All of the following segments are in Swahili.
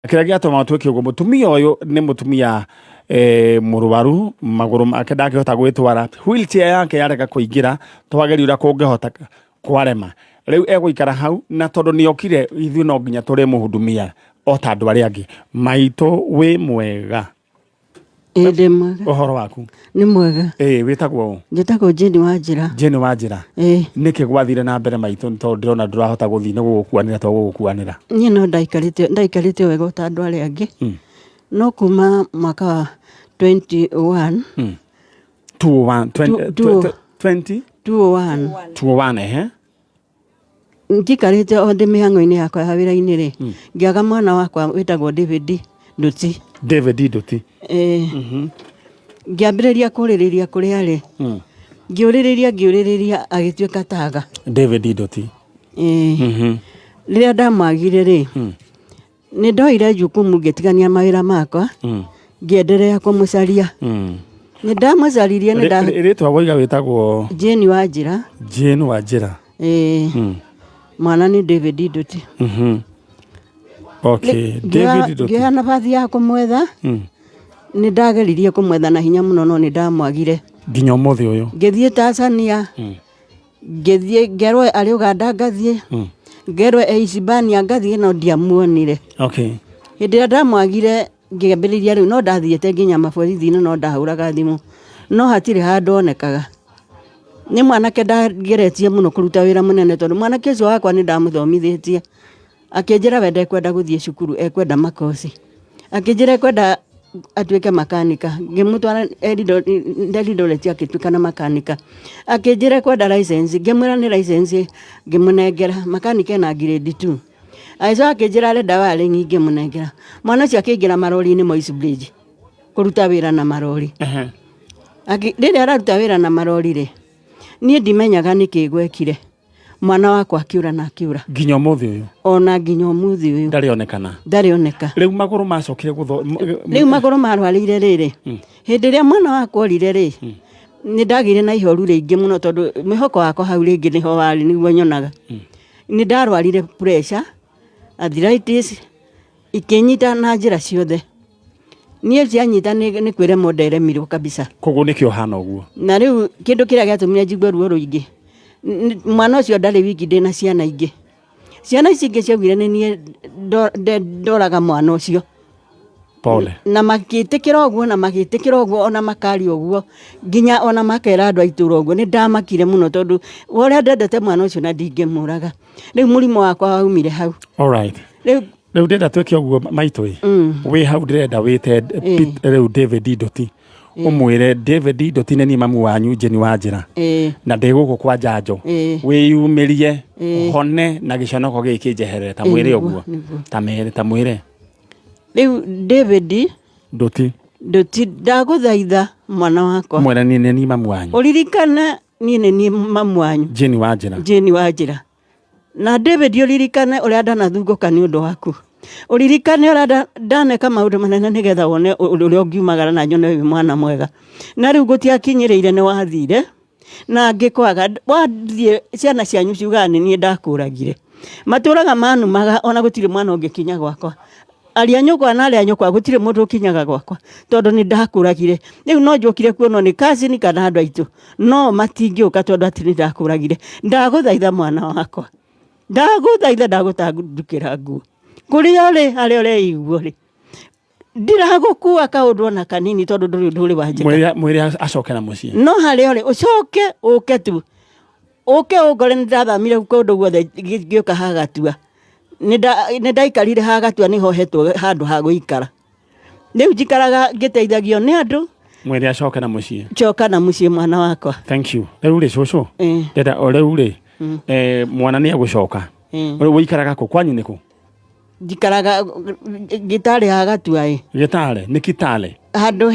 kira giatuma tweke ugo mutumia uyu ni mutumia murubaru maguru make ndangihota gwitwara wheelchair yake yarega kuingira twageri ura kungihota kwarema riu egũikara hau na tondu ni okire ithu no nginya turi muhudumia o ta andu ari angi maito wi mwega ende mwega uhoro waku ni mwega witagwo njitagwo Jeni Wanjira niki gwathire na mbere maito tondu ndirona ndurahota guthii ni gugukuanira to gugukuanira nie no ndaikarite wega ta andu ari angi no kuma mwaka wa 21 21 ngikarite onde mihango-ini yakwa ya wira-ini ri ngiaga mwana wakwa witagwo David Nduti ngiambiriria kuririria kuri ari ngiuririria agituika taga David Nduti riria ndamwagire ri ni ndoire jukumu ngitigania mawira makwa ngienderea kumucaria ni ndamucaririe ni nda ritwa goiga witagwo Jeni Wanjira mwana ni David Nduti okay David Nduti ngia nabathi ya kumwetha ni ndageririe kumwetha na hinya muno no ni ndamwagire nginya umuthi uyu ngithie Tanzania ngithie ngerwe ari Uganda ngathie ngerwe Hispania ngathie no ndiamuonire okay hindi ndamwagire ngiambiriria riu no ndathiete nginya maborithi-ini no ndahuraga thimu no hatire handu onekaga ni mwanake ndageretie muno kuruta wira munene tondu mwanake ucio wakwa ni ndamuthomithitie akinjira we ndekwenda guthie cukuru ekwenda makosi akinjira ekwenda atuike makanika ngimutwara Eldoret akituika na makanika akinjira ekwenda license ngimwira ni license ngimunengera makanika na grade 2 aizo akinjira arenda wari nyingi munengera mwana ucio akingira marori-ini Moi's Bridge kuruta wira na marori rĩrĩa araruta wĩra na marori rĩ niĩ ndimenyaga nĩkĩ gwekire mwana wakwa akiura na akiura nginya umuthi uyu ona nginya umuthi uyu ndarioneka riu maguru macokire riu maguru marwarire rĩrĩ hĩndĩ ĩrĩa mwana wakwa orire rĩ ni ndagire na ihoru rĩingĩ muno tondu mwĩhoko wakwa hau rĩngĩ niho warĩ nĩguo nyonaga ni ndarwarire pressure arthritis ikinyita na njĩra ciothe niĩ cianyita nĩ kwĩremwo nderemirwo kabisa koguo nĩkĩo hana ũguo na rĩu kĩndũ kĩrĩa gĩatũmire njigue ruo rũingĩ mwana ũcio ndarĩ wiki ndĩna ciana ingĩ ciana ici ingĩ ciaugire nĩ niĩ ndoraga mwana ũcio pole na magĩtĩkĩra ũguo ona makaria ũguo nginya ona makera andũ a itũũra ũguo nĩ ndamakire mũno tondũ ũrĩa ndendete mwana ũcio na ndingĩmũraga rĩu mũrimũ wakwa waumire hau rĩu ndenda tweke ũguo maitũ wĩ hau ndĩrenda wĩte rĩu David Nduti umwire David Nduti nĩ mamu wanyu Jeni Wanjira na ndĩgũkũ kwa njanjo wĩyumĩrie hone na gĩconoko gĩkĩ njeherere ta mwĩre ũguo ta mwĩre rĩu David Nduti ndagũthaitha mwana wakwa mwĩre niĩ nĩ mamu wanyu ũririkane niĩ nĩ mamu wanyu Jeni Wanjira na David uririkane uria ndanathungũka nĩ ũndũ waku uririkane uria ndaneka maũndũ manene nĩgetha wone ũrĩa ũngiumagara na nyone wĩ mwana mwega na rĩu gũtiakinyĩrĩire nĩ wathire na ngĩkwaga wathie ciana cianyu ciugaga nĩ niĩ ndakũragire matũraga manumaga ona gũtirĩ mwana ũngĩkinya gwakwa aria nyũkwa na aria nyũkwa gũtirĩ mũndũ ũkinyaga gwakwa tondũ nĩ ndakũragire rĩu no njũkire kuonwo nĩ cousin kana andũ aitũ no matingĩũka tondũ atĩ nĩ ndakũragire ndagũthaitha mwana wakwa ndagũtandũkĩra nguo kũrĩa ũrĩ harĩa ũreigua rĩ ndiragũkua kaũndũ ona kanini tondũ ndũrĩ wanjĩka mwĩre acoke na mũciĩ no harĩa ũrĩ ũcoke ũke tu ũke ũngore nĩ ndathamire kũndũ guothe ngĩũka hagatua nĩ ndaikarire hagatua nĩho hetwo handũ ha gũikara rĩu njikaraga ngĩteithagio nĩ andũ mwĩre acoke na mũciĩ coka na mũciĩ mwana wakwa thank you rĩu rĩ cũcũ ndenda o rĩu rĩ mwana nĩ agũcoka wĩikaraga kũ kwanyu nĩ kũ njikaraga Gĩtare hagatua Gĩtare nĩ Kitale handũ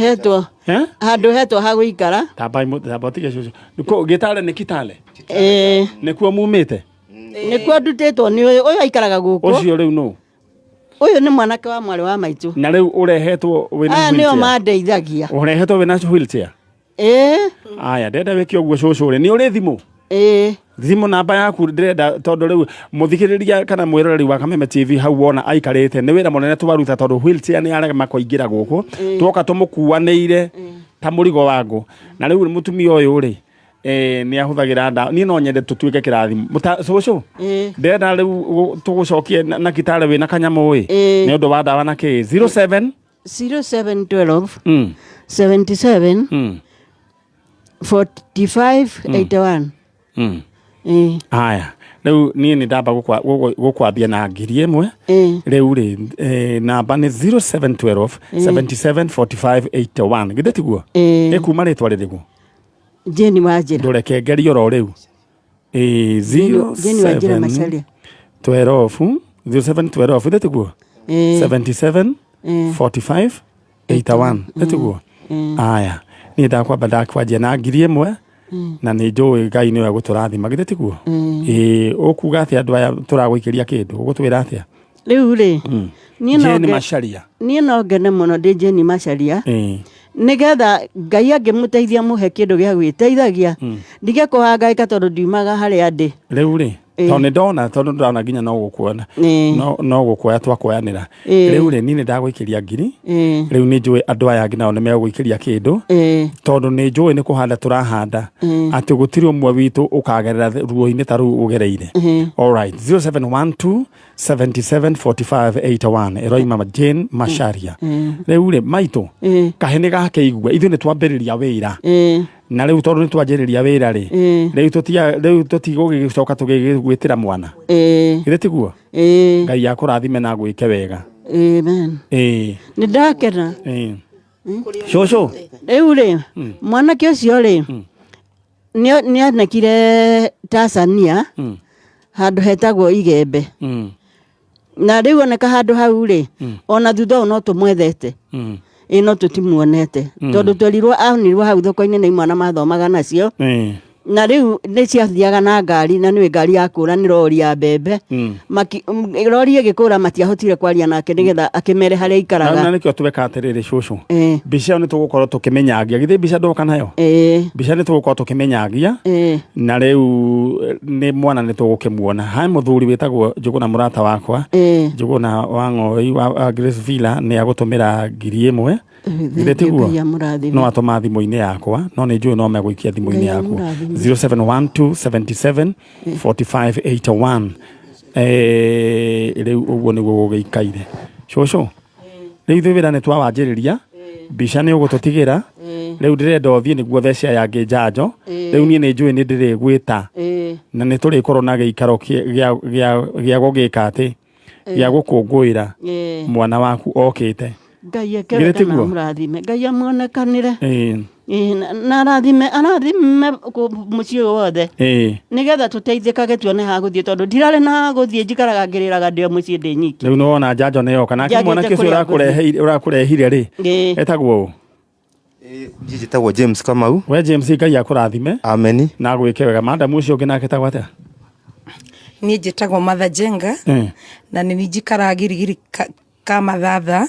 hetwo ha gũikara tamba tige cũcũ Gĩtare nĩ Kitale nĩkuo mumĩte nĩkuo ndutĩtwo nĩ ũyũ aikaraga gũkũ ũcio rĩu nũ ũyũ nĩ mwanake wa mwarĩ wa maitũ na rĩu ũrehetwo wĩna aya nĩo mandeithagia ũrehetwo wĩna wheelchair aya ndenda wĩke ũguo cũcũ rĩ nĩ ũrĩ thimũ Thimo namba yaku ndirenda tondu riu muthikiriria kana mwiroreri wa Kameme TV hau wona aikarite ni wira munene twaruta tondu wheelchair ni arega koingira guku twoka tumukuaneire ta murigo wangu na riu mutumia uyu ri ni ahuthagira ndawa ni no nyende tutuike kirathimo mutasho ndenda riu tugucokie na kitare wina kanyamu ni undu wa ndawa na ki 0712 77 45 81 Aya riu ni ndamba gukwambia na ngiri imwe riu ri namba ni 0712 77 45 81 githeti guo kuma ritwa ririgu Jeni Wajira ndureke ngerio ro riu 0712 githeti guo 77 45 81 githeti guo aya ni ndakwamba ndakwanjia na ngiri imwe na ni njui Ngai niwe guturathima githeti guo ukuga atia andu aya turagwikiria kindu ugutwira atia riu ri Jeni Macharia ni no ngene muno ndi Jeni Macharia nigetha Ngai angimuteithia muhe kindu gia gwiteithagia ndige kuhangaika tondu ndiumaga haria ndi riu ri tondu ndona nginya no gukuona no gukuoya twakoyanira riu ri ni ndagwikiria ngiri riu ni njui andu aya nginao ni megwikiria kindu tondu ni njui ni kuhanda turahanda ati gutiri umwe witu ukagerera ruo-ini ta ru ugereire alright 0712 77 45 81 eroima Jane Macharia riu ri maitu kahene gake igua ithu ni twambiriria wira na riu tondu ni twanjiriria wira ri riu tutigugicoka tugigwitira mwana githeti guo Ngai akurathime na gwike wega amen ni ndakena shosho riu ri mwanake ucio ri ni anekire Tanzania handu hetagwo Igembe na riu oneka handu hau ri ona thutha no tumwethete no tutimuonete tondu twerirwo aunirwo hau thoko-ini ni mwana mathomaga nacio na riu ni ciathiaga na ngari na niwe ngari yakura ni rori ya mbembe rori igikura matiahotire kwaria nake nigetha akimere haria ikaraga na nikio tuweka atiriri shushu mbica ni tugukorwo tukimenyagia githi mbica ndoka nayo mbica ni tugukorwo tukimenyagia na riu ni mwana ni tugukimuona hai muthuri witagwo Njuguna murata wakwa Njuguna wa Ng'oi wa Grace Villa ni agutumira ngiri imwe githeti guo no atoma thimu-ini yakwa no ni njui no megwikia thimu-ini yakwa 0712 77 45 81 riu uguo niguo gugikaire shosho riu ithu wira ni twawanjiriria mbica ni ugututigira riu ndirenda uthie niguo thecia yangi njanjo riu nie ni njui ni ndirigwita na ni turikorwo na giikaro gia gugika ati gia gukungwira mwana waku okite Ngai ekere na murathime Ngai amuonekanire na arathime muciĩ wothe nigetha tuteithikage tuone ha guthie tondu ndirari na guthie njikaraga ngiriraga ndio muciĩ ndi nyiki riu no wona njanjo ne yoka nake mwanake ucio urakurehire ri etagwo njitagwo James Kamau we James Ngai akurathime amen na gwike wega madam ucio ngi nake tagwo atia ni njitagwo Martha Jenga na ni njikaraga girigiri ka mathatha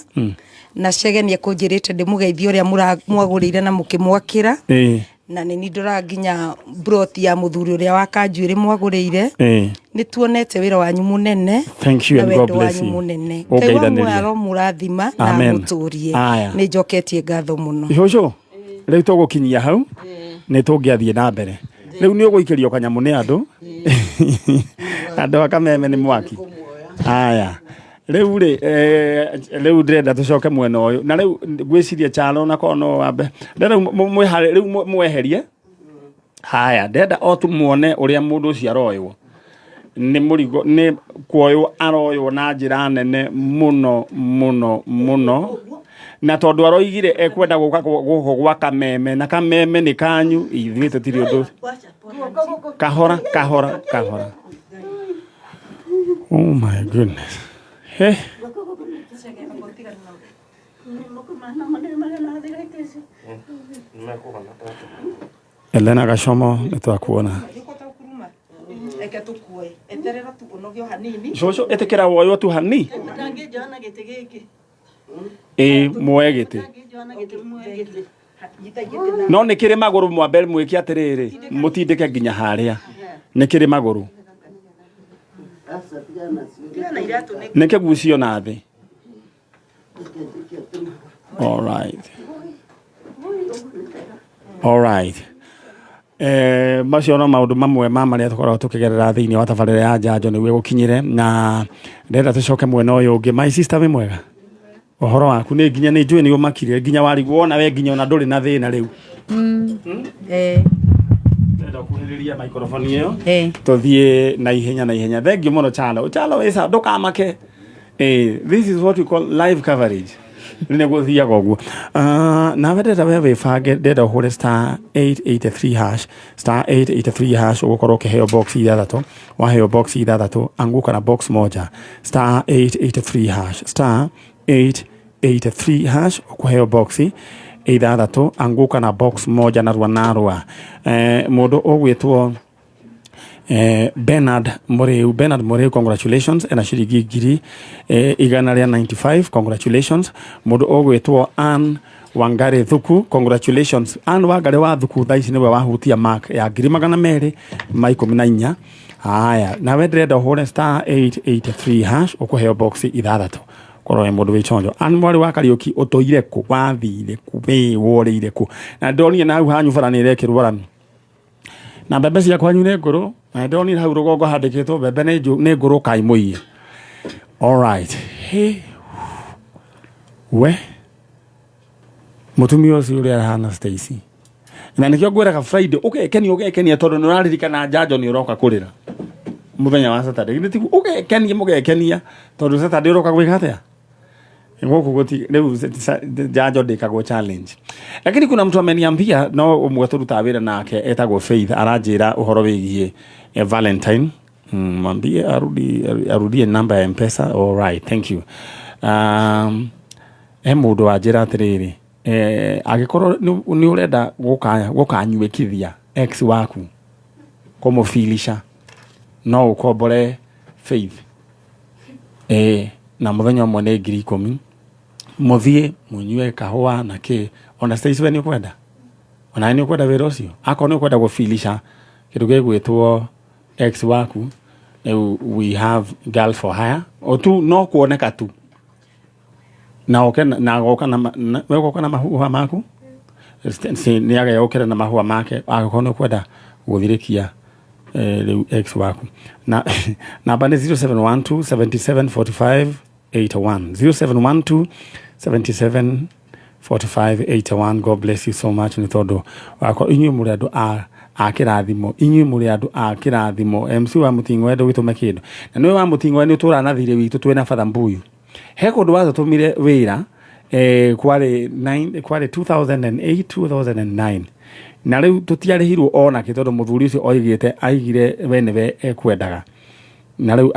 na cegenia kunjirite ndimugeithia uria mwagurire na mukimwakira na ni ndora nginya broti ya muthuri uria wa Kanjuiri mwagurire ni tuonete wira wanyu munene thank you and God bless you munene kaiwa mwaro murathima na muturie ni njoketie ngatho muno shosho riu tugukinyia hau ni tungiathie na mbere riu ni uguikirio kanyamu ni andu andu akameme ni mwaki aya riu ri riu ndirenda tucoke mwena uyu na riu gwiciria chalo na kono wambe riu mwihare riu mweherie haya ndenda o tumuone uria mundu ucio aroywo ni murigo ni kuoywo aroywo na njira nene muno muno muno na tondu aroigire ekwenda guka gwa Kameme na Kameme ni kanyu ithuĩ tutiri undu kahora oh my goodness hey Elena Gashomo nitwakuona eke tukue eterera tu onogio hanini shosho etekera woyo tu hani ndangi jona gite giki mwegete no nä kä rä magå rå mwambe mwä ke atä rä rä må tindä ke nginya harä a nä kä rä magå rå nä kä gucio na thä macio no maå ndå mamwe ma marä a tå koragwo tå kä gerera thä inä wa tabarä ra ya njanjo nä guo gå kinyä re na ndenda tå coke mwena å yå å ngä my sister wä mwega å horo waku nä nginya nä njå nä å makire nginya warigwo ona we nginya ona ndå rä na thä na rä u ndenda kå hä rä ria microphone ä yo tå thiä na ihenya thengio må no chalo wä ndå kamake this is what we call live coverage nä gå thiaga å guo nawe ndenda we wä bange ndenda å hå re star 883 hash å gå korwo å kä heo box ithathatå waheo box ithathatå anguka na box moja star 883 hash star 883 hash å kå heo box ithathatå anguka na box moja narua må ndå å gwä two Bernard Mureu congratulations ena ciringi ngiri 195 congratulations mundu ogwitwo Ann Wangari Thuku congratulations Ann Wangari wa Thuku thaici niwe wahutia mark ya 214 haya nawe ndĩrenda ũhũre star 883 hash ũkũheo box ithathatũ korwo mũndũ wĩ chonjo Ann mwari wa Kariuki ũtũire kũ wathire kũ wĩ worĩire kũ na ndonire na hau hanyu bara nĩ rekĩrwo rami na mbembe cia kwanyu nĩ ngũrũ na ndonire hau rũgongo handĩkĩtwo mbembe nĩ ngũrũ kai mũiye alright hey we mutumia ũcio ũrĩa arahana Stacy na nĩkĩo ngwĩraga Friday ũgekenia tondũ nĩ ũraririkana njanjo nĩ ũroka kũrĩra mũthenya wa Saturday nĩ tigu ũgekenia tondũ Saturday ũroka gwĩka atĩa ngoko goti leo njanjo ndĩkagwo challenge lakini kuna mtu ameniambia no ũmwe tũruta wĩra nake etagwo Faith aranjĩra ũhoro wĩgiĩ Valentine mwambie arudie namba ya M-Pesa all right thank you mũndũ wanjĩra atĩrĩrĩ agĩkorwo nĩ ũrenda gũkanyuĩkithia ex waku kũmũfilisha no ũkombore Faith na mũthenya ũmwe nĩ 10,000 mũthiĩ mũnyue kahũa na kĩ ona Stacy we nĩ ũkwenda ona nĩ ũkwenda wĩra ũcio akorwo nĩ ũkwenda gũfilisha kĩndũ gĩgwĩtwo ex waku we have girl for hire o tu no kuoneka tu na oke na goka na we goka na mahũa maku nĩ agaya okera na mahũa make akorwo nĩ ũkwenda gũthirĩkia ex waku na namba nĩ 0712 77 45 81 0712 77 45 81 God bless you so much nĩ tondũ wako inyuĩ mũrĩ andũ a kĩrathimo inyuĩ mũrĩ andũ a kĩrathimo MC wa Mũting'oe ndũgĩtũme kĩndũ na nĩ wa Mũting'oe nĩ ũtũra na thirĩ witũ twĩna Father Mbuyu he kũndũ watũmire wĩra kwari 2008 2009 na rĩu tũtiarĩhirwo ona kĩ tondũ mũthuri ũcio oigĩte aigire we nĩwe ekwendaga na rĩu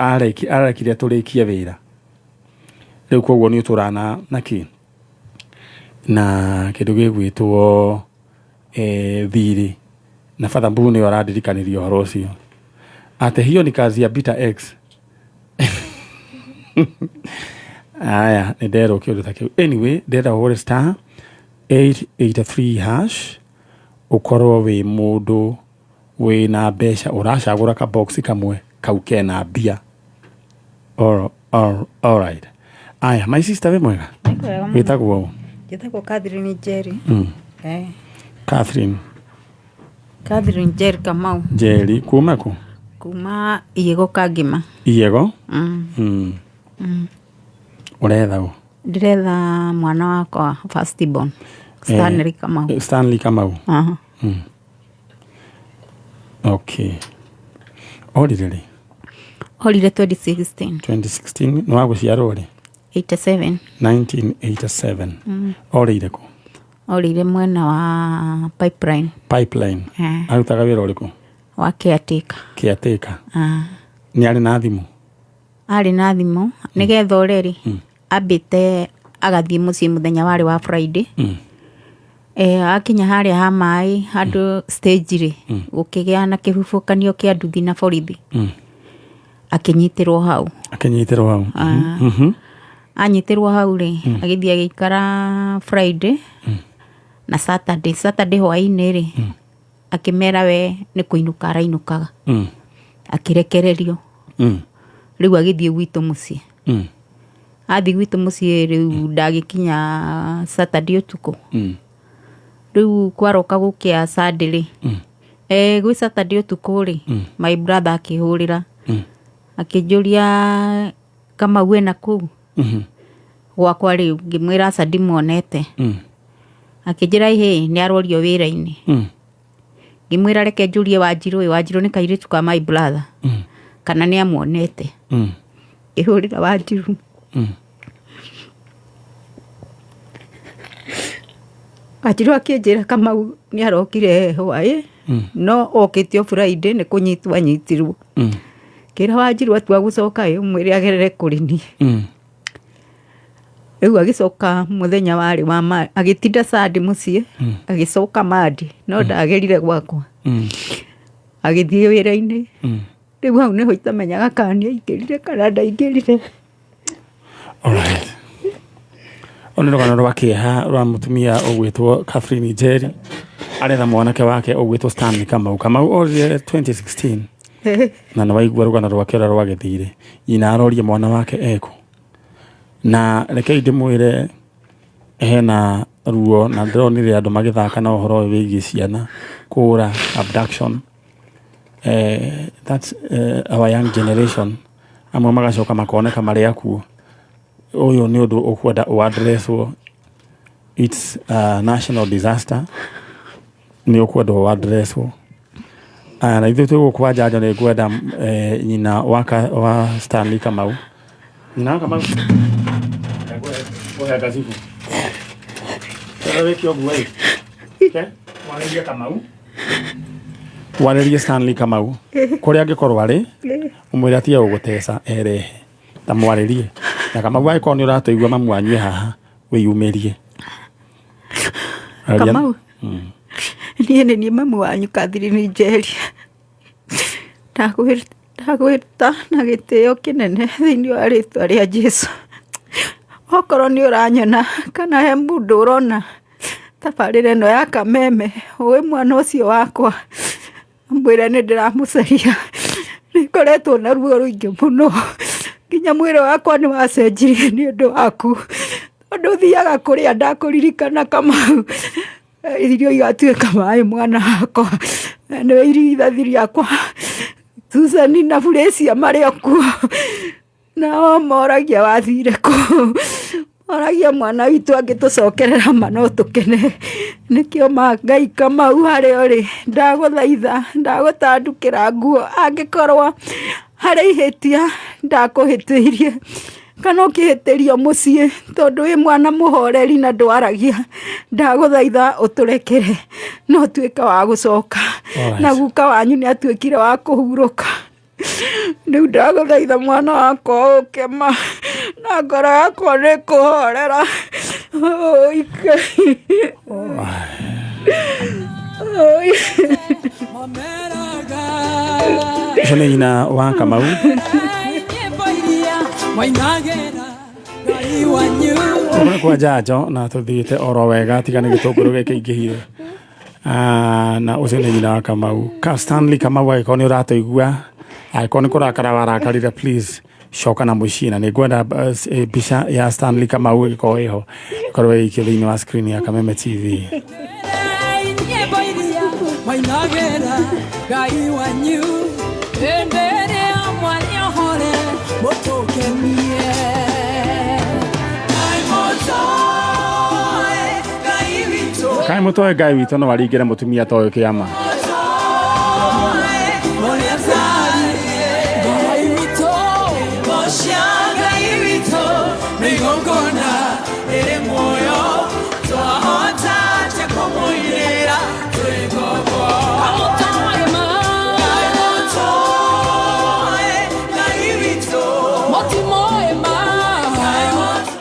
arekire tũrĩkie wĩra rĩu koguo nĩ ũtũrana na kĩ na kĩndũ gĩgwĩtwo thirĩ na Father Mbuyu nĩ arandirikanirie ũhoro ũcio ate hiyo ni kazi ya Bita X aya nĩ nderwo kĩũndũ ta kĩu anyway ndĩrenda ũhũre star 883 hash ukorwo wĩ mũndũ wĩna mbeca ũracagũra ka box kamwe kau kena mbia all right aya my sister wĩ mwega wĩtagwo njĩtagwo Catherine Jerry Catherine Jerry Kamau Jerry kuma kũ kuma Iyego Kangima Iyego ũretha ũ ndĩretha mwana wakwa first born Stanley Kamau okay orire rĩ orire 2016 nĩ wagũciarwo rĩ 1987 orĩire kũ orire mwena wa pipeline arutaga wĩra ũrĩkũ wa caretaker nĩ arĩ na thimũ nĩgetha ũreri ambĩte agathiĩ mũciĩ mũthenya warĩ wa Friday akinya harĩa ha maĩ handũ stage rĩ gũkĩgĩa na kĩhuhũkanio kĩa nduthi na borithi akĩnyitirwo hau anyitirwo hau rĩ agĩthiĩ agĩikara Friday na Saturday hwainĩ rĩ akĩmera we nĩ kũinũka arainukaga akĩrekererio rĩu agĩthiĩ gwitũ mũciĩ athi gwitũ mũciĩ rĩu ndagĩkinya Saturday ũtukũ rĩu kwaroka gũkĩa Sunday rĩ gwĩ Saturday ũtukũ rĩ my brother akĩhũrĩra akĩnjũria kama we na kũu gwakwa rĩu ngĩmwĩra aca ndimuonete akĩnjĩra ihe nĩ arorio wĩra-inĩ ngĩmwĩra reke njũrie Wanjirũ nĩ kairĩtu ka my brother kana nĩ amuonete ngĩhũrĩra Wanjirũ Wanjirũ akĩnjĩra Kamau nĩ arokire hwaĩ no okĩtio Friday nĩ kũnyitwo anyitirwo kĩra Wanjirũ atua gũcoka mwĩrĩ agerere kũrĩ niĩ rĩu agĩcoka mũthenya warĩ wa agĩtinda Sunday mũciĩ agĩcoka Monday no ndagerire gwakwa agĩthiĩ wĩra-inĩ rĩu hau nĩho itamenyaga kana nĩ aingĩrire kana ndaingĩrire. Alright. Ona rũgano rwa kĩeha rwa mũtumia ũgwĩtwo Catherine Njeri aretha mwanake wake ũgwĩtwo Stanley Kamau orire 2016 na nĩwaigua rũgano rwake ũrĩa rwagĩthire nyina aroria mwana wake eko na rekei ndĩmwĩre hena ruo na ndĩronire andũ magĩthaka na ũhoro wĩgiĩ ciana kũra abduction that's our young generation amwe magacoka makoneka marĩ akuo ũyũ nĩ ũndũ ũkwenda ũadresswo it's a national disaster nĩ ũkwenda ũadresswo na ithuĩ tũgũkwa njanjo nĩ ngwenda nyina wa Stanley Kamau nyina wa Kamau oya gazibu weki ogwe waleria Kamau waleria Stanley Kamau kũrĩa angĩkorwo arĩ ũmwĩre atia ũgũteca erehe ta mwarĩrie na Kamau aĩkorwo nĩ ũratũigua mamu wanyu haha wĩyumĩrie Kamau niĩ nĩ niĩ mamu wanyu Catherine Njeri ndagwĩta na gĩtĩo kĩnene thĩinĩ wa rĩtwa rĩa Jesũ okorwo nĩ ũranyona kana he mũndũ ũrona tabarĩra ĩno ya Kameme ũĩ mwana ũcio wakwa mwĩre nĩ ndĩramũcaria nĩkoretwo na ruo rũingĩ mũno nginya mwĩrĩ wakwa nĩ wacenjirie nĩ ũndũ waku tondũ ũthiaga kũrĩa ndakũririkana Kamau irio igatuĩka maĩ mwana wakwa nĩwe irigithathi rĩakwa Susani na Furacia marĩ okuo nao moragia wathire kũ moragia mwana witũ angĩtũcokerera ma no tũkene nĩkĩo Ngai Kamau harĩa ũrĩ ndagũthaitha ndagũtandũkĩra nguo angĩkorwo harĩ ihĩtia ndakũhĩtĩirie kana ũkĩhĩtĩrio mũciĩ tondũ wĩ mwana mũhoreri na ndwaragia ndagũthaitha ũtũrekere no tuĩka wa gũcoka na guka wanyu nĩ atuĩkire wa kũhurũka rĩu ndagũthaitha mwana wakwa ũkema na ngoro yakwa nĩ kũhorera ũcio nĩ nyina wa Kamau tũkũrĩ kwa njanjo na tũthiĩte oro wega tiga nĩ gĩtũngũrũ gĩkĩingĩhire na ũcio nĩ nyina wa Kamau Stanley Kamau agĩkorwo nĩ ũratũigua agĩkorwo nĩ kũrakara warakarire please coka na mũciĩ na nĩ ngwenda mbica ya Stanley Kamau ĩgĩkorwo ĩho ĩkorwo ĩikio thĩinĩ wa screen ya Kameme TV. Kai mũtoe Ngai witũ no waringĩre mũtumia toĩ kĩama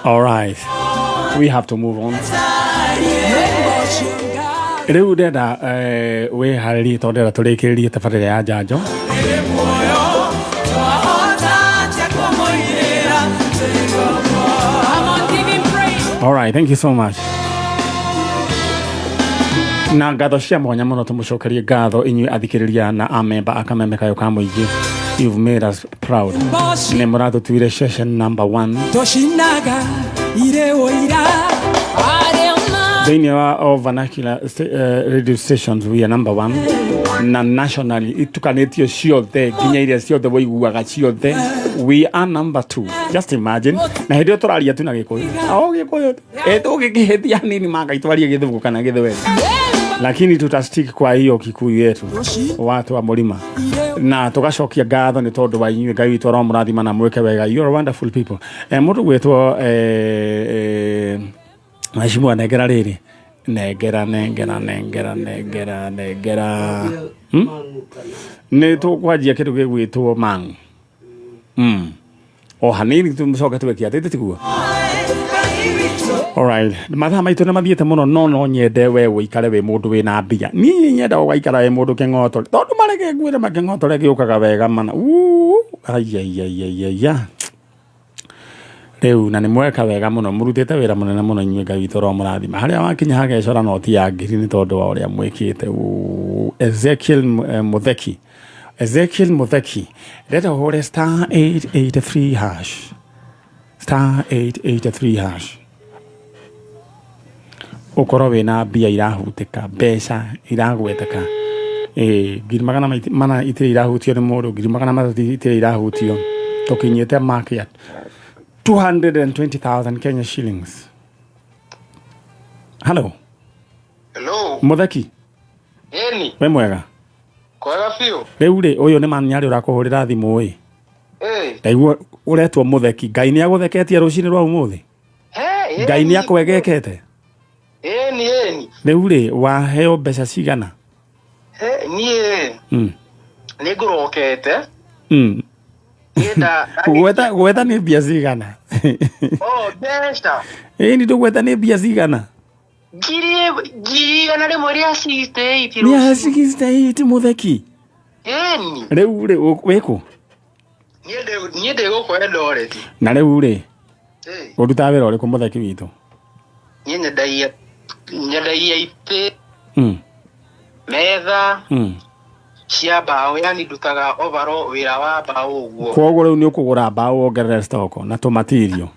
All right, we have to move on. Rĩu ndenda wĩharĩrie tondũ ndenda tũrĩkĩrĩrie tabarĩra ya njanjo. All right, thank you so much. na ngatho cia mwanya muno tumucokerie ngatho inyuĩ athikĩrĩria na amemba akameme kayo ka mũingĩ. You've made us proud. Nĩ mũratũtuire session number 1 toshinaga ire oira thĩinĩ wa vernacular radio stations. We are number 1 na nationally itukanĩtio ciothe nginya iria ciothe woiguaga ciothe. We are number 2. Just imagine. Na hĩndĩ ĩyo tũraria tu na Gĩkũyũ Gĩkũyũ tũgĩkĩhĩtia nini magaitwaria Gĩthũngũ kana Gĩthweri, lakini tutastick kwa hiyo Kikuyu yetu watu wa Mũrima na tugacokia ngatho nĩ tondũ wa inyuĩ. Ngai witũ aromũrathima na mwĩke wega. You are wonderful people. Mũndũ gwĩtwo Mheshimiwa nengera rĩrĩ nengera nĩ tũkwanjia kĩndũ gĩgwĩtwo Mang'u. O hanini tũmũcoke twĩkia atĩ tiguo. Alright, mathaa maitũ nĩ mathiĩte mũno, no nyende we ũikare wĩ mũndũ wĩna mbia. Niĩ nyenda ũgaikara wĩ mũndũ kĩng'otore, tondũ mareke ngwĩre makĩng'otore gĩũkaga wega mana. Rĩu na nĩ mweka wega mũno, mũrutĩte wĩra mũnene mũno inyuĩ. Ngai witũ aromũrathima. Harĩa wakinya hagecora noti ya ngiri nĩ tondũ wa ũrĩa mwĩkĩte. Ezekiel Mutheki reta ũhũre *883# *883# ukorwo wĩna mbia irahutĩka, mbeca iragweteka. Ngiri magana itirĩ irahutio nĩ mũndũ, ngiri magana matatũ itirĩ irahutio. Tũkinyĩte market 220,000 Kenya shillings. Hello Mutheki, we mwega? Kwega biũ. Rĩu rĩ ũyũ nĩ maniarĩ ũrakũhũrĩra thimũ ĩ. Ndaigua ũretwo Mutheki. Ngai nĩ agũtheketie rũcinĩ rwa ũmũthĩ? Ngai nĩ akwegekete? Ĩni. Rĩu rĩ waheo mbeca cigana? Niĩ nĩ ngũrokete. Gwetha nĩ mbia cigana? Mbeca. Ĩni ndũgwetha nĩ mbia cigana? Ngiri igana rĩmwe rĩa 68. Rĩa 68 Mutheki? Ĩni. Rĩu rĩ wĩkũ? Niĩ ndĩ gũkũ Eldoret. Na rĩu rĩ ũrutaga wĩra ũrĩkũ Mutheki witũ? Niĩ nyendagia itĩ, metha cia mbaũ, yani ndutaga overall wĩra wa mbaũ ũguo. Koguo rĩu nĩ ũkũgũra mbaũ wongerere stock na tũmatirio?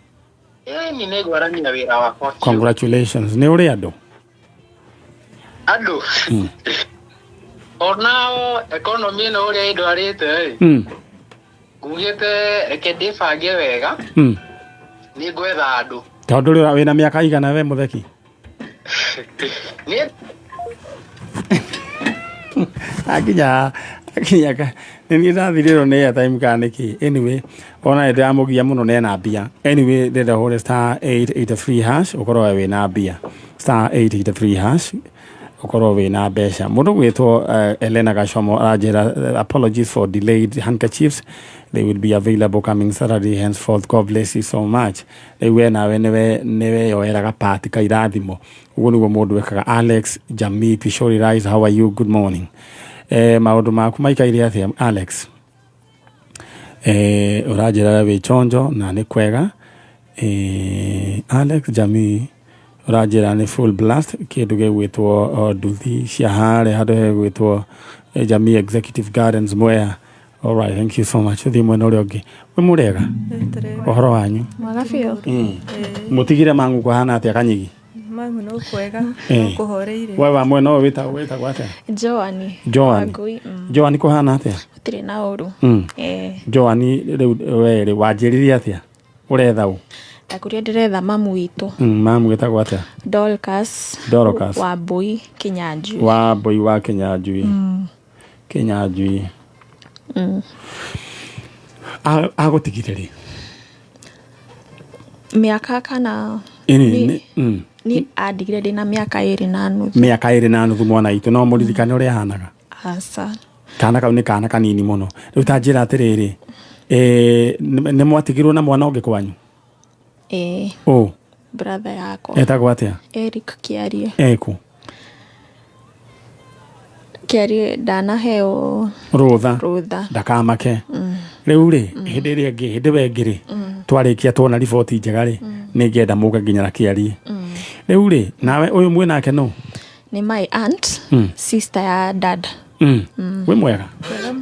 Ĩni nĩ ngwarania wĩra wakwa. Congratulations. Nĩ ũrĩ andũ? Andũ onao economy ĩno ũrĩa ĩndwarĩte ngugĩte reke ndĩbange wega nĩ ngwetha andũ. Tondũ rĩu wĩna mĩaka igana we Mutheki? Akinya nĩ niĩ ndathirĩrwo nĩ airtime kana nĩkĩ. Anyway, ona ndĩramũgia mũno nĩ ena mbia. Anyway, ndĩrenda ũhũre *883# ũkorwo wĩna mbia. *883# ũkorwo wĩna mbeca. Mũndũ gwĩtwo Elena Gacomo aranjĩra apologies for delayed handkerchiefs. They will be available coming Saturday henceforth. God bless you so much. Rĩu nawe nĩwe yoeraga pati ka irathimo. Ũguo nĩguo mũndũ wekaga. Alex Jamii Pishori Rise, how are you? Good morning. Maũndũ maku maikaire atĩa Alex? Ũranjĩra wĩ chonjo na nĩ kwega. Alex Jamii ũranjĩra nĩ full blast. Kĩndũ gĩgwĩtwo nduthi cia harĩa handũ hegwĩtwo Jamii Executive Gardens Mwea. All right, thank you so much. Thiĩ mwena ũrĩa ũngĩ. We mũrega? Ũhoro wanyu? Mwega biũ. Mũtigire Mang'u kũhana atĩa Kanyigi? Mang'u no kwega, kũhoreire. We wa mwena ũyũ wĩtagwo atĩa? Joani kũhana atĩa? Gũtirĩ na ũru. Joani rĩu wanjĩrire atĩa? Ũretha ũ? Ndakuria ndĩretha mamu witũ. Mamu wĩtagwo atĩa? Dorcas Wambui Kĩnyanjui. Wambui wa Kĩnyanjui. Kĩnyanjui. Agũtigire rĩ? Mĩaka kana ni andigire ndĩna mĩaka 2.5. Mĩaka 2.5 mwana itũ. No mũririkane ũrĩa ahanaga? Aca. Kana kau nĩ kana kanini mũno. Rĩu ta njĩra atĩrĩrĩ, nĩ mwatigirwo na mwana ũngĩ kwanyu? Brother yakwa. Etagwo atĩa? Eric Kiarie. Ekũ? Kiarie ndanaheo rũtha ndakamake. Rĩu rĩ hĩndĩ ĩrĩa ĩngĩ hĩndĩ we ĩngĩ rĩ twarĩkia tuona riboti njega rĩ nĩ ngenda mũga nginya na Kiarie. Rĩu rĩ nawe ũyũ mwĩ nake no? Ni my aunt, sister ya dad. We mwega.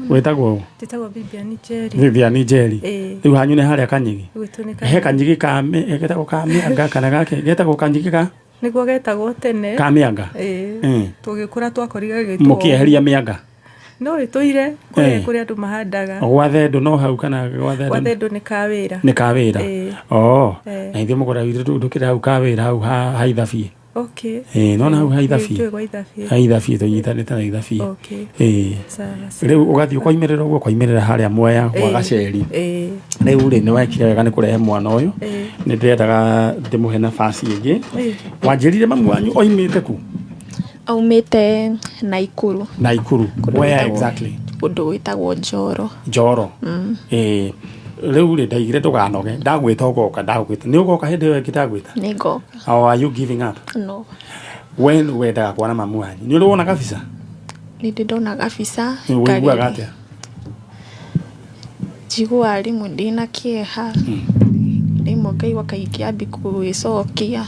Wetagwo Titagwo Vivian Jerry. Vivian Jerry. Riu hanyu ne haria Kanyigi. He Kanyigi ka getagwo ka mianga kana gake getagwo Kanyigi ka niguo getagwo tene ka mianga. Tugikura twakoriga gitwo mukieheria mianga no itoire kuri andu mahandaga gwa thendu no hau kana gwa thendu ni kawira na ithe mugora witu ndukira hau kawira hau haithabi. Okay. No na hau haithabi tunyitanite na ithabi. Riu ugathii kwaimirira uguo kwaimirira haria Mwea gwa Gaceri. Riu ri ni wekire wega ni kurehe mwana uyu ni ndendaga ndimuhe nafasi ingi wanjirire mamu wanyu oimite ku aumite Naikuru. Where exactly? Kundu gwitagwo Njoro. Riu ri ndaigire nduganoge ndagwita ugoka ndagwita ni ugoka hindi we kitagwita ni ngoka. How are you giving up? No. When wendaga kwana mamu wanyu ni urona kabisa? Ni ndona kabisa. Wigua gatia? Jigua rimu ndina kieha. Rimo kaigua kaikiambi kuicokia.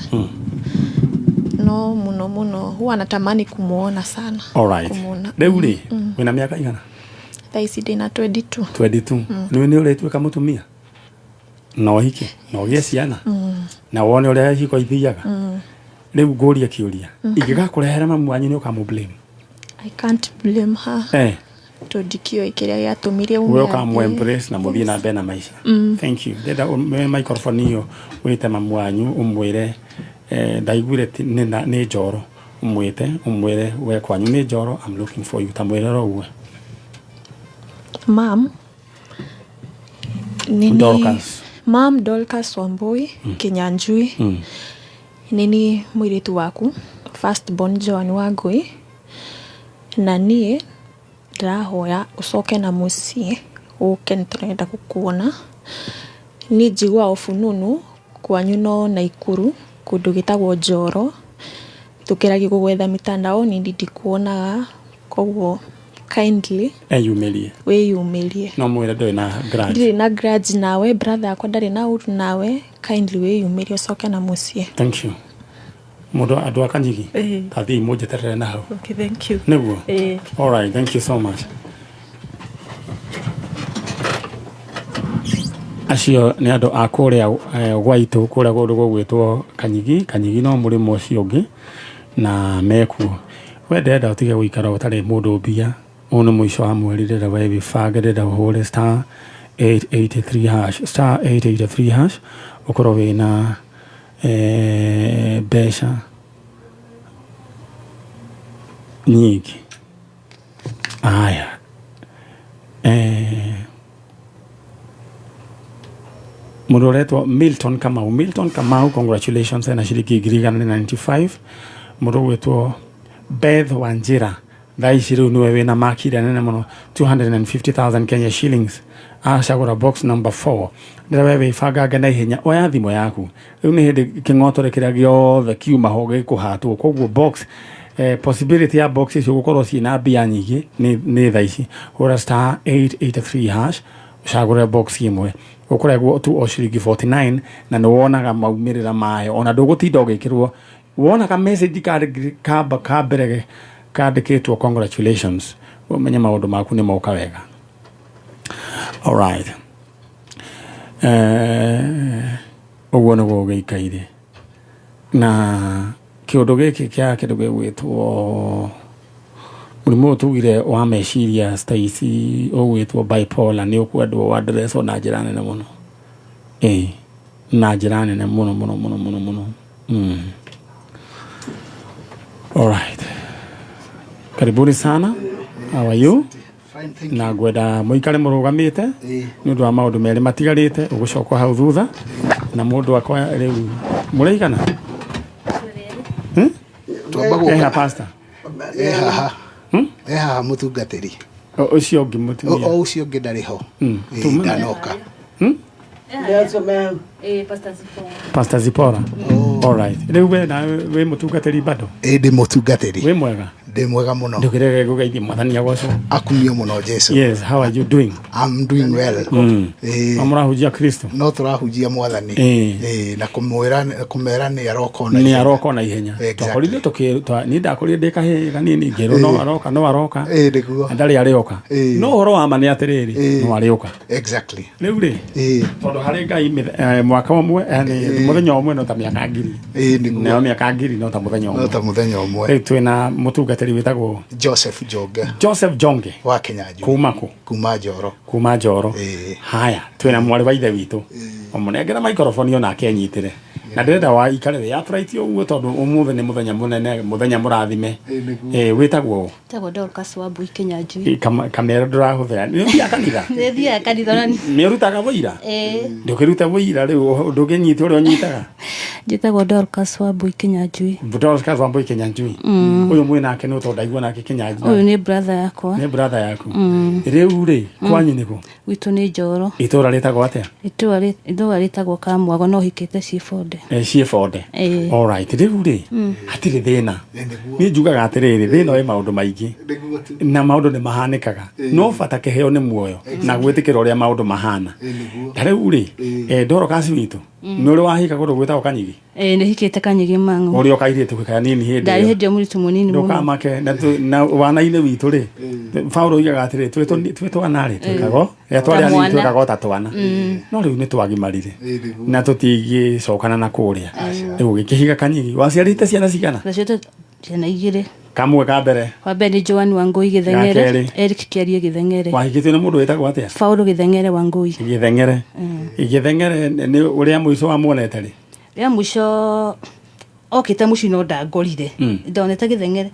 No muno huwa natamani kumuona sana. Alright. Riu ri wina miaka igana? Thaisi ndina 22. 22. Ni uretwika mutumia? No hike, no gie ciana. Na wone uria hiko ithiaga. Riu nguria kiuria. Ingigakurehera mamu wanyu ni ukamu blame? I can't blame her. Tondikio ikiria yatumirie umwe. Welcome embrace na muthie na bena maisha. Thank you. Deda microphone hiyo wite mamu wanyu umwire ndaigwire ni Njoro umwire we kwanyu ni Njoro, I'm looking for you tamwire ro Mom Dorcas. Mom Dorcas Wambui Kinyanjui. Nini mwiritu waku first born Joan Wangui na nie ndahoya ucoke na mucie uke nturenda gukuona ni njigua ufununu kwanyu no Naikuru kundu gitagwo Njoro tukiragi gugwetha mitandao ni ndikuonaga koguo kindly weyumilie no mwira ndoi na grudge ndiri na grudge nawe brother akwa ndari na utu nawe kindly weyumilie ucoke na mucie. Thank you mudo adwa Kanyigi tathi moja terere na hau. Okay, thank you neguo all right, thank you so much. Acio ni andu akuria gwaitu kuria gundu gugwitwo Kanyigi no murimo ucio ungi na mekuo wendenda utige guikara utari mundu mbia ono mwisho wa mweri rira we bifagirira hore star 883 hash ukoro wina besha nyingi aya mudoretwa Milton Kamau congratulations na shiriki girigana 95 mudo wetwo Beth Wanjira Daishiru niwe wina makira nene muno 250,000 Kenya shillings ashagura box number 4 ndira wewe ifangaga na ihenya oya thimo yaku riu ni hindi kingotore kiria giothe kiuma hoge kuhatwo koguo box possibility ya box icio gukorwo ciina bia nyingi ni thaici hura star 883 hash ushagure box imwe ukoragwo tu o ciringi 49 na no wonaga maumirira mayo ona ndugutinda ugikirwo wonaga message ka mbere kandikitwo congratulations umenye maundu maku ni moka wega. All right, uguo niguo gikaire na kiundu giki kia kindu gigwitwo murimu tugire wa meciria Stacy ugwitwo bipolar ni ukwendwo address ona njira nene muno na njira nene muno. All right, karibuni sana. How are you? Fine, thank you. Na gwenda muikare murugamite ni undu wa maundu meri matigarite ugucoka hau thutha na mundu akwa riu muraigana twambago pastor haha mutungatiri ucio ngi mutumia ucio ngi ndari ho ndanoka Pastor Zipora. All right. Riu we na we mutungatiri bado? Ndi mutungatiri. We mwega. Ndĩ mwega mũno. Ndũkĩrege gũgeithia mwathani agocwo. Akumio mũno Jesu. Yes, how are you doing? I'm doing well. Mũrahunjia Kristo. No tũrahunjia mwathani. Na kũmera nĩ aroka na ihenya. Nĩ aroka na ihenya. Twakorithio nĩ ndakorire ndĩkahĩ kanini ngĩrwo no aroka. Ndĩguo. Ndarĩ arĩoka. No ũhoro wa ma nĩ atĩrĩrĩ, no arĩoka. Exactly. Rĩu rĩ, tondũ harĩ Ngai mwaka ũmwe mũthenya ũmwe no ta mĩaka 1000. Nao mĩaka 1000 no ta mũthenya ũmwe. No ta mũthenya ũmwe. Rĩu twĩna mũtungatĩri wĩtagwo Joseph Jonge wa Kinyanjui. Kuma Njoro. Haya, twĩna mwarĩ wa ithe witũ. Ũmũnengera microphone ona akenyitĩre. Na ndĩrenda wa ikarĩre ya tũraitio ũguo tondũ ũmũthĩ nĩ mũthenya mũnene, mũthenya mũrathime. Wĩtagwo Dorcas Wambui Kinyanjui. Kamera ndũrahũthĩra. Nĩ ũthiaga kanitha? Nĩ thiaga kanitha na nĩ ũrutaga wũira? Ndũkĩruta wũira rĩu ndũngĩnyita ũrĩa ũnyitaga. Njĩtagwo Dorcas Wambui Kinyanjui. Dorcas Wambui Kinyanjui. Ũyũ mwĩ nake nĩ tondũ ndaigua nake Kinyanjui. Ũyũ nĩ brother yakwa. Nĩ brother yaku. Rĩu rĩ, kwanyu nĩkũ? Gwitũ nĩ Njoro. Itũũra rĩtagwo atĩa? Itũũra rĩtagwo Kamwago no hikĩte Ciibonde. Ciibonde. All right. Rĩu rĩ, hatirĩ thĩna. Niĩ njugaga atĩrĩrĩ, thĩna wĩ maũndũ maingĩ. Na maũndũ nĩ mahanĩkaga. No bata kĩheo nĩ muoyo na gwĩtĩkĩra ũrĩa maũndũ mahana. Ta rĩu rĩ, Dorcas witũ nĩ ũrĩ wahika kũndũ gwĩtagwo Kanyigi? Nĩ hikĩte Kanyigi Mang'u. Ũrĩa ũkairĩte gwĩka nini hĩndĩ ĩyo. Ndarĩ hĩndĩ ĩyo mũritũ mũnini mũno. Ndũkamake na wana-inĩ witũ rĩ, Paulo oigaga atĩrĩ, twĩ twana rĩ, twĩkagwo twarĩ anini twĩkagwo ta twana. No rĩu nĩ twagimarire na tũtingĩcokana na kũrĩa. Rĩu ũgĩkĩhiga Kanyigi, waciarĩte ciana cigana? Naciarĩte ciana 2. Kamwe ka mbere. Wa mbere nĩ Joan Wangui Gĩtheng'ere, Eric Kĩarie Gĩtheng'ere. Wahikĩtio nĩ mũndũ wĩtagwo atĩa? Paulo Gĩtheng'ere Wangui. Gĩtheng'ere. Gĩtheng'ere nĩ ũrĩa mũico wa muonete rĩ? Rĩa mũico okĩte mũciĩ no ndangorire. Ndonete Gĩtheng'ere.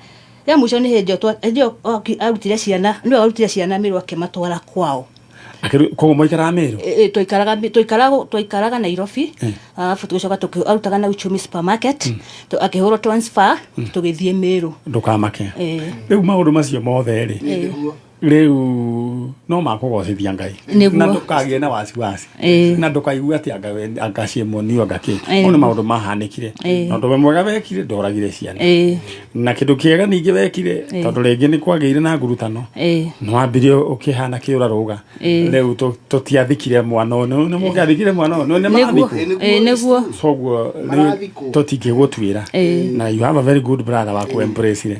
Rĩa mũico nĩ hĩndĩ arutire ciana, nĩwe arutire ciana Mĩrũ akĩmatwara kwao. Koguo mũikaraga Mĩrũ? Twaikaraga Nairobi, alafu tũgĩcoka tũkĩarutaga na Uchumi Supermarket, akĩhũrwo transfer, tũgĩthiĩ Mĩrũ. Ndũkamake. Rĩu maũndũ macio mothe rĩ, rĩu no makũgocithia Ngai. Na ndũkagĩe na wasiwasi. Na ndũkaigue atĩ anga ciĩmwo nĩ anga kĩ. O nĩ maũndũ mahanĩkire. Na ũndũ mwega wekire ndoragire ciana. Na kĩndũ kĩega ningĩ wekire tondũ rĩngĩ nĩ kwagĩire na ngurutano. Nĩ wambirie ũkĩhana kĩũra rũga. Rĩu tũtiathikire mwana ũyũ. Nĩ mũkĩathikire mwana ũyũ. Nĩ mathiko. Nĩguo. Coguo tũtingĩgũtuĩra. Na you have a very good brother wa kũ embrace rĩ.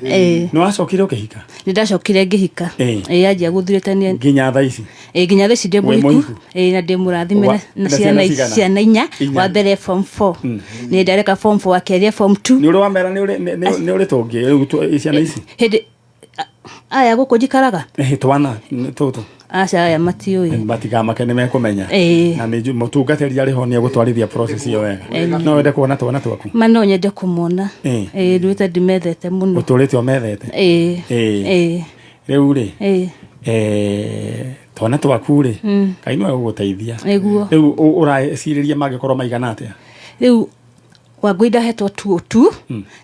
Nĩ wacokire ũkĩhika? Nĩ ndacokire ngĩhika. Yanjia gũthurĩte nĩ nginya thaa ici. Nginya thaa ici ndĩ mũhiku. Na ndĩ mũrathime na ciana 4. Wa mbere form 4. Nĩ ndareka form 4 akĩaria form 2. Nĩ ũrĩ wamera nĩ ũrĩ tũngĩ ciana ici? Hĩndĩ aya gũkũ njikaraga? Twana tũtũ. Aca aya matiũĩ. Matikamake nĩ mekũmenya. Na nĩ mũtungatĩri arĩ ho nĩ egũtwarithia process ĩyo wega. No wende kuona twana twaku? No nyende kũmona. Nduĩte ndimethete mũno. Ũtũrĩte ũmethete? Rĩu rĩ, twana twaku rĩ, Ngai no egũgũteithia. Rĩu ũracirĩria mangĩkorwo maigana atĩa? Rĩu Wangui ndahetwo 202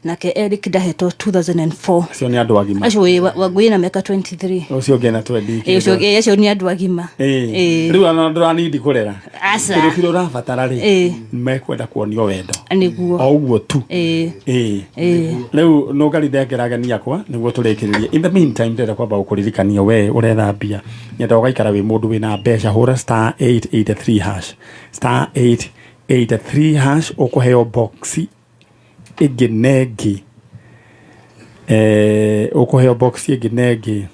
nake Eric ndahetwo 2004. Acio nĩ andũ agima. Acio Wangui na mĩaka 23. Ũcio ũngĩ na 20. Acio nĩ andũ agima. Rĩu ana ndũranindi kũrera. Aca. Kĩrĩa ũrabatara rĩ, mekwenda kuonio wendo. Nĩguo. O ũguo tu. Rĩu no ngari ndengerageni yakwa nĩguo tũrĩkĩrĩrie. In the meantime ndĩrenda kwamba gũkũririkania we ũrethambia. Nyenda ũgaikara wĩ mũndũ wĩna mbeca, hũra *883#. *883# ukuheo boxi ĩngĩ nengi. Ukuheo boxi ĩngĩ nengi.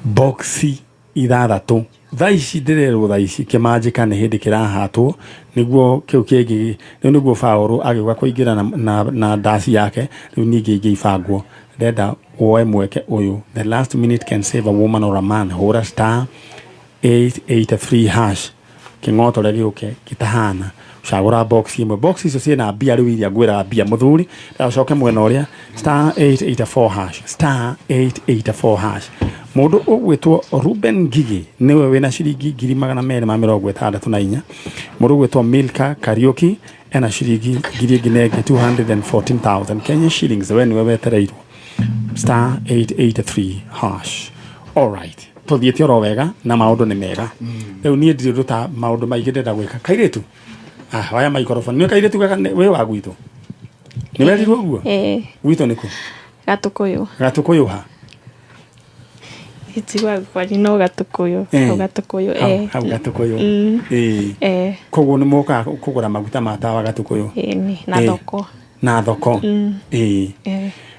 Boxi 6. Thaa ici ndĩrerwo thaa ici kĩmanjĩka nĩ hĩndĩ kĩrahatwo nĩguo kĩu kĩngĩ nĩguo Paulo agĩũka kũingĩra na ndasi yake rĩu ningĩ ingĩibangwo. Ndenda woe mweke ũyũ. The last minute can save a woman or a man. Hũra *883#. Kĩng'otore gĩũke gĩtahana cagũra box imwe. Box icio ciĩna mbia rĩu iria ngwĩra mbia mũthuri. Ndacoke mwena ũrĩa *884#. *884#. Mũndũ ũgwĩtwo Ruben Ngigi nĩwe wĩna ciringi 264. Mũndũ ũgwĩtwo Milka Kariuki ena ciringi 214,000 Kenya shillings. We nĩwe wetereirwo *883#. All right. Tuthiĩte oro wega na maũndũ nĩ mega. Rĩu niĩ ndirĩ ruta maũndũ maingĩ ndenda gwĩka. Kairĩtu waya microphone nĩ kairĩtu wĩ wa gwitũ nĩ werirwo ũguo? Gwitũ nĩkũ? Gatukuyu. Gatukuyu ha. Itiwa kwa no Gatukuyu. Gatukuyu Hau Gatukuyu. Koguo nĩ moka kũgũra maguta ma tawa Gatukuyu. Ni na thoko. Na thoko.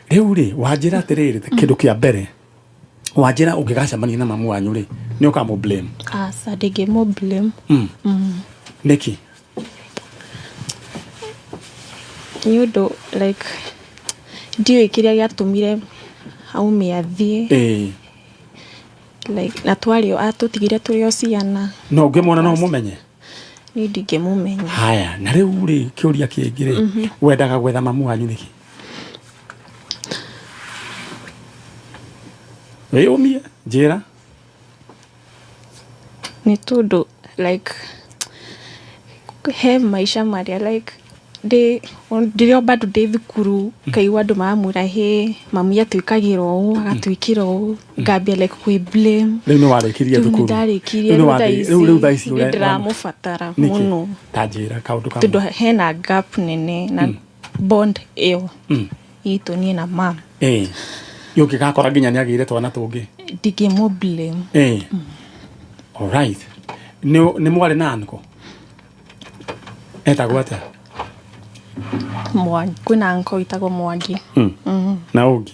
Rĩu rĩ wanjĩra atĩrĩrĩ kĩndũ kĩa mbere. Wanjĩra ũngĩgacemania na mamu wanyu rĩ nĩ ũkamũ blame. Sadege mo blame. Niki. You do like ndiyo kĩrĩa gĩatũmire aume athiĩ. Like na twario atutigire tũrĩ o ciana. No ngĩmwona no mũmenye. Ni ndingĩmũmenya. Haya na rĩu rĩ kĩũria kĩngĩ rĩ wendaga gwetha mamu wanyu nĩkĩ? Wĩyũmie njĩra. Nĩ tondũ like he maisha marĩa like ndĩrĩ bado ndĩ thukuru kaigua andũ maramwĩra hĩ mami atuĩkagĩra ũũ agatwĩkĩra ũũ ngambia like kwĩ blame. Rĩu nĩ warĩkirie thukuru. Rĩu thaa ici ndĩramũbatara mũno. Ta njĩra kaũndũ kamwe. Tondũ hena gap nene na bond ĩyo itũ niĩ na mama. Yũngĩgakora nginya nĩ agĩire twana tũngĩ. Ndingĩmũ blame. Alright. Nĩ mwarĩ na anko. Etagwo atĩa? Mwangi. Kwĩna anko wĩtagwo Mwangi. Na ũngĩ?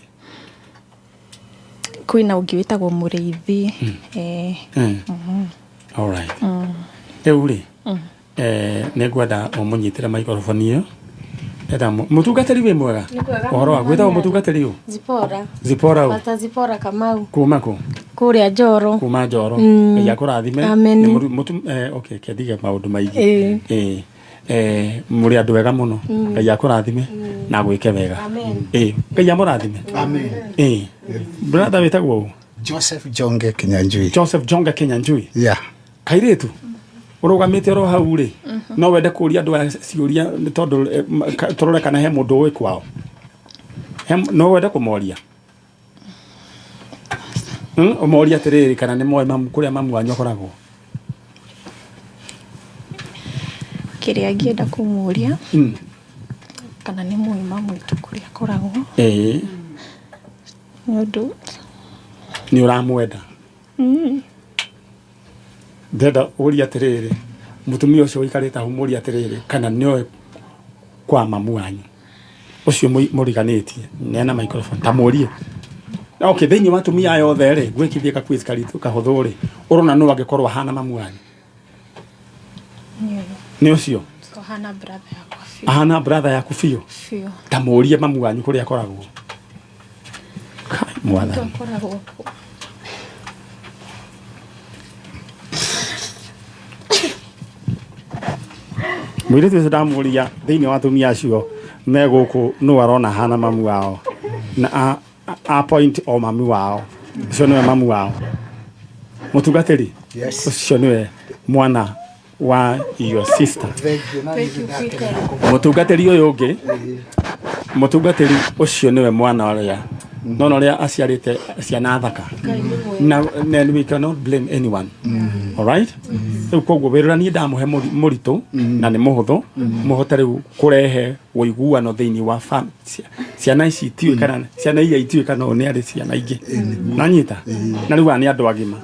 Kwĩna ũngĩ wĩtagwo Mũrĩithi. Alright. Rĩu rĩ nĩngwenda ũmũnyitĩre microphone ĩyo. Mũtungatĩri wĩ mwega? Ũhoro waku wĩtagwo mũtungatĩri ũũ? Zipora. Zipora ũũ? Pastor Zipora Kamau. Kuma kũ? Kũrĩa Njoro. Kuma Njoro. Ngai akũrathime. Amen. Okay, kĩndige maũndũ maingĩ. Mũrĩ andũ wega mũno. Ngai akũrathime na gwĩke wega. Ngai amũrathime. Amen. Brother wĩtagwo ũũ? Joseph Jonge Kinyanjui. Joseph Jonge Kinyanjui. Yeah. Kairĩtu ũrũgamĩte oro hau rĩ no wende kũria andũ ciũria nĩ tondũ tũrore kana he mũndũ ũĩ kwao. No wende kũmoria. Ũmoria atĩrĩrĩ kana nĩ moĩ mamu kũrĩa mamu wanyu akoragwo. Kĩrĩa ngĩenda kũmũria kana nĩ moĩ mamu witũ kũrĩa akoragwo. Nĩ ũndũ nĩ ũramwenda. Ndenda ũria atĩrĩrĩ mũtumia ũcio ũikarĩte hau mũria atĩrĩrĩ kana nĩoĩ kwa mamu wanyu ũcio mũriganĩtie neana microphone ta mũrie. Okay, thĩinĩ wa atumia aya othe rĩ gwĩkithie ka quiz karitũ kahũthũ rĩ ũrona nũ angĩkorwo ahana mamu wanyu? Nĩ ũcio? Ahana brother yakwa biũ. Ahana brother yaku biũ? Biũ. Ta mũrie mamu wanyu kũrĩa akoragwo. Mwathani. Akoragwo Mwĩrĩtu ũcio ndamũria thĩinĩ wa atumia acio me gũkũ nũ arona hana mamu wao na a point o mamu wao ũcio nĩwe mamu wao. Mũtungatĩri ũcio nĩwe mwana wa your sister. Mũtungatĩri ũyũ ũngĩ mũtungatĩri ũcio nĩwe mwana ũrĩa no ũrĩa aciarĩte ciana thaka na we cannot blame anyone. All right? Rĩu koguo wĩrora niĩ ndamũhe mũritũ na nĩ mũhũthũ mũhote rĩu kũrehe ũiguano thĩinĩ wa ciana ici itiũĩ kana ciana iria itiũĩ kana nĩ arĩ ciana ingĩ na nyita na rĩu nĩ andũ agima.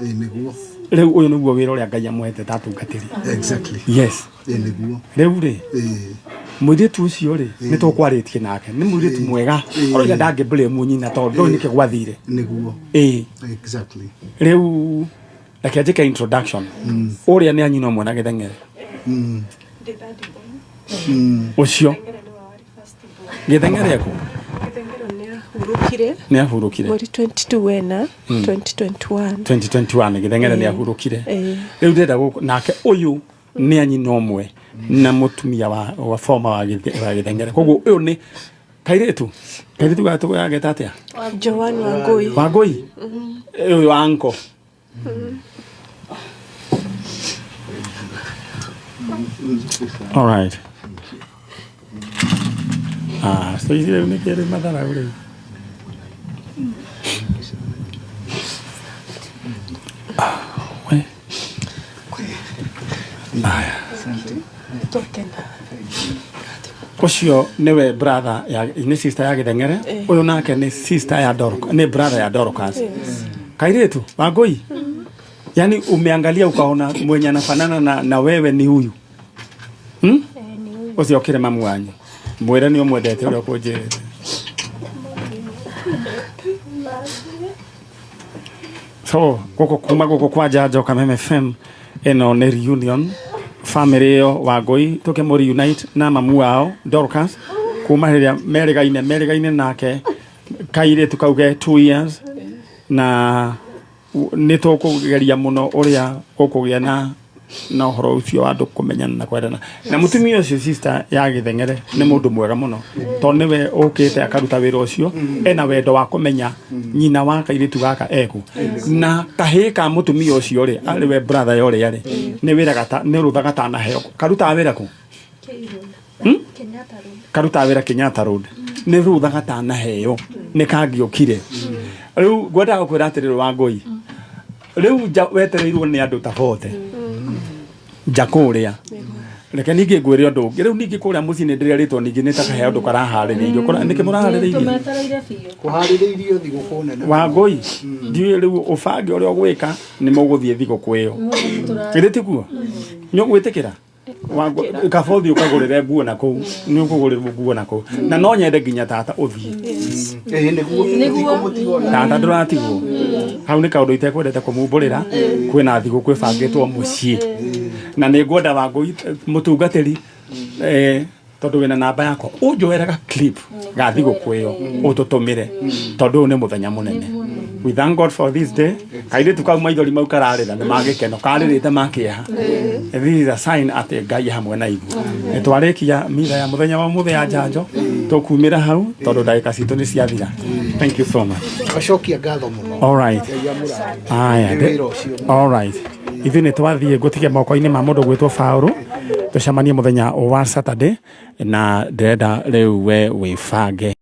Rĩu ũyũ nĩguo wĩra ũrĩa Ngai amwete tatungatĩri. Exactly. Yes. Rĩu rĩ mũirĩtu ũcio rĩ nĩ tũkwarĩtie nake nĩ mũirĩtu mwega ũrĩa ndangĩblame mũnyina tondũ ndũĩ nĩkĩ gwathire. Nĩguo. Exactly. Rĩu reke njĩke introduction. Ũrĩa nĩ anyina ũmwe na Gĩthengere. Ũcio Gĩthengere kũ? Nĩ ahurũkire. Mweri 22 wena 2021. 2021 Gĩthengere nĩ ahurũkire. Rĩu ndĩrenda nake ũyũ nĩ anyina ũmwe na mũtumia wa former wa Gĩthengere. Koguo ũyũ nĩ kairĩtu gatũ yageta atĩa? Joan Wangui. Wangui? Ũyũ anko. All right. So rĩu nĩ kĩrĩ mathara rĩu. ucio niwe brother ya ni sister ya Githengere uyu nake ni sister ya Dorcas ni brother ya Dorcas Kairetu Wangui yani umeangalia ukaona mwenye anafanana na wewe ni huyu ucio kire mamu wanyu mwera ni omwendete uri kunjirite so guko kwa Jajo Kameme FM eno ni reunion family yo Wangui tuke mo reunite na mamu wao Dorcas kuma hiria merigaine nake Kairetu kauge 2 years na nito kugeria muno uria gukugia na horo ucio wa andu kumenyana na kwendana na mutumia ucio sister ya Githengere ni mundu mwega muno to niwe ukite akaruta wira ucio ena wendo wa kumenya nyina wa Kairetu gaka eku na kahika mutumia ucio ri ari we brother yori ari ni wira gata ni ruthaga ta na heo karuta wira ku Kenyatta Road karuta wira Kenyatta Road ni ruthaga ta na heo ni kangiukire riu gwenda gukwira atiriro Wangui riu wetereirwo ni andu tabote jakuria reke ningi ngwire undu ungi riu ningi kuria mucini ndiriritwo ningi nitakahe undu karahaririirio kora niki murahaririirio kuhaririirio thiguku nene Wangui ndiwe riu ubange uria gwika ni muguthie thiguku iyo iritiguo nyo gwitikira kabothi ukagurire nguo na ku ni ukugurire nguo na ku na no nyende nginya tata uthie niguo tata nduratigwo hau ni kaundu itekwendete kumumburira kwina thiguku ibangitwo mucii na ni ngwenda Wangui mutungatiri tondu wina namba yakwa unjoeraga clip ga thiguku iyo ututumire tondu ni muthenya munene. We thank God for this day. Kairetu kau maithori mau kararira ni magikeno karirite makiha. This is a sign ati Ngai hamwe na ithu. Nitwarikia mitha ya muthenya wa muthe ya Jajo tukumira hau tondu ndagika citu ni ciathira. Thank you so much. Gashokia ngatho muno. All right. All right. Ithu ni twathie gutige moko-ini ma mundu gwitwo Fauru tucemanie muthenya wa Saturday na ndenda riu we wibange.